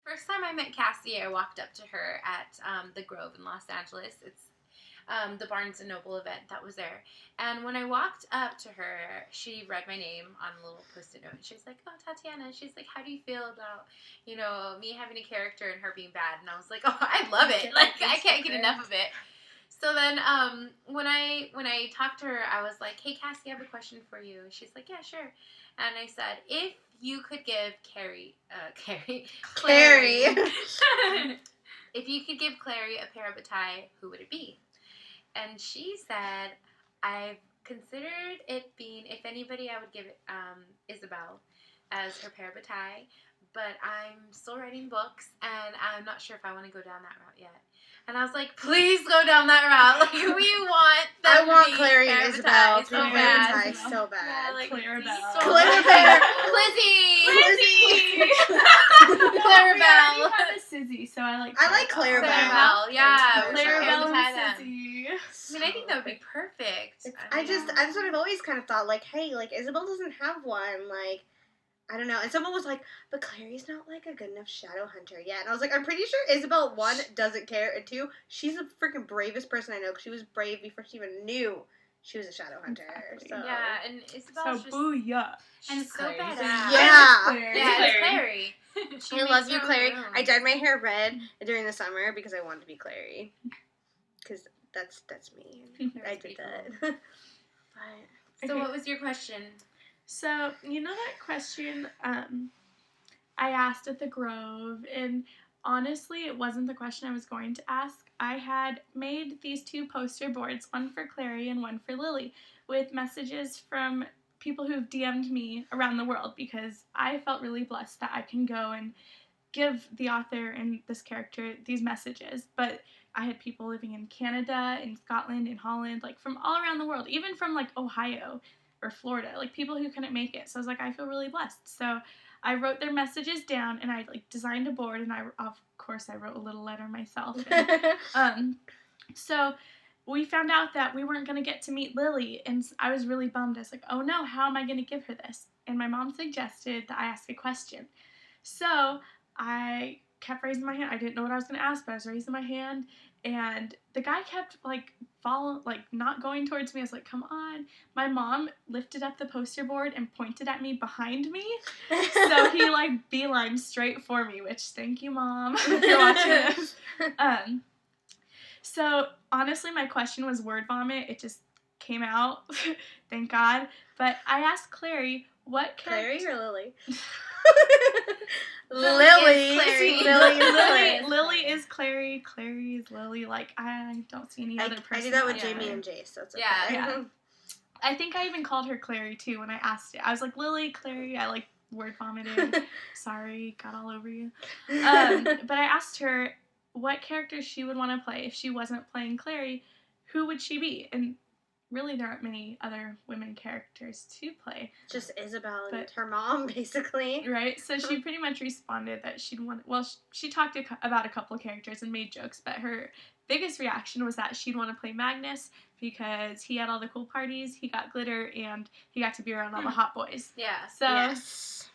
First time I met Cassie, I walked up to her at the Grove in Los Angeles. It's the Barnes & Noble event that was there. And when I walked up to her, she read my name on a little Post-it note. And she was like, oh, Tatiana. She's like, how do you feel about, me having a character and her being bad? And I was like, oh, I love it. Like, I can't get enough of it. So then when I talked to her, I was like, hey, Cassie, I have a question for you. She's like, yeah, sure. And I said, if you could give Clary, if you could give Clary a pair of a tie, who would it be? And she said, I've considered it being, if anybody, I would give it Isabel as her pair of a tie. But I'm still writing books, and I'm not sure if I want to go down that route yet. And I was like, please go down that route. Like, we want them I want to be Clary and Isabel to be so bad. so bad. Yeah, like, Clarabelle. So Clarabelle. Lizzie. We Clarabelle. already have a Sizzy, so I like Clarabelle. Clarabelle, yeah. Clarabelle Clarabelle and Sizzy. I mean, I think that would be perfect. That's what I've always kind of thought. Like, hey, like Isabel doesn't have one. Like, I don't know. And someone was like, but Clary's not like a good enough shadow hunter yet. And I was like, I'm pretty sure Isabel, 1, doesn't care, and 2, she's the freaking bravest person I know because she was brave before she even knew she was a shadow hunter. Exactly. So. Yeah, and Isabel's So booyah. she's so Clary. badass. Yeah. It's Clary. She I love makes you, her own Clary. room. I dyed my hair red during the summer because I wanted to be Clary. Because that's me. I did that. Cool. But, So what was your question? So, you know that question I asked at the Grove, and honestly, it wasn't the question I was going to ask. I had made these 2 poster boards, one for Clary and one for Lily, with messages from people who've DM'd me around the world, because I felt really blessed that I can go and give the author and this character these messages. But I had people living in Canada, in Scotland, in Holland, like from all around the world, even from like Ohio or Florida, like people who couldn't make it. So I was like, I feel really blessed. So I wrote their messages down, and I like designed a board, and I wrote a little letter myself. And, so we found out that we weren't going to get to meet Lily, and I was really bummed. I was like, oh no, how am I going to give her this? And my mom suggested that I ask a question. So I kept raising my hand. I didn't know what I was going to ask, but I was raising my hand, and the guy kept not going towards me. I was like, come on. My mom lifted up the poster board and pointed at me behind me. So he beelined straight for me, which thank you, Mom, if you're watching this. So honestly, my question was word vomit. It just came out. Thank God. But I asked Clary, what Clary or Lily? Lily. Lily is Clary. Clary is Lily. Like, I don't see any other person. I do that with Jamie and Jace, so it's okay. Yeah. I think I even called her Clary, too, when I asked it. I was like, Lily, Clary. I, word vomited. Sorry, got all over you. But I asked her what character she would want to play if she wasn't playing Clary. Who would she be? And really, there aren't many other women characters to play. Just Isabel and her mom, basically. Right? So she pretty much responded that she'd want... Well, she talked about a couple of characters and made jokes, but her biggest reaction was that she'd want to play Magnus because he had all the cool parties, he got glitter, and he got to be around all the hot boys. Yeah. So,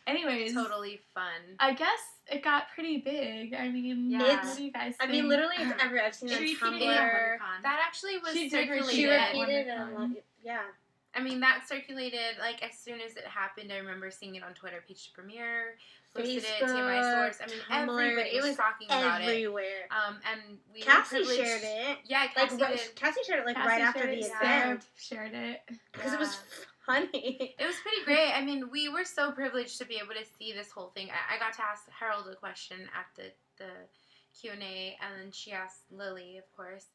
anyways. Totally fun. I guess it got pretty big. I mean, what do you guys think? I mean, literally, it's everywhere. I've seen it on Tumblr. That actually was circulated. She repeated it. Yeah. I mean, that circulated, as soon as it happened. I remember seeing it on Twitter. Peach to Premiere posted it, TMI Source. I mean, Tumblr, everybody was talking about it. Everywhere. And we Cassie shared it. Yeah, Cassie did. Cassie shared it, right after the event. Sarah shared it. Because it was funny. It was pretty great. I mean, we were so privileged to be able to see this whole thing. I got to ask Harald a question at the Q&A, and then she asked Lily, of course.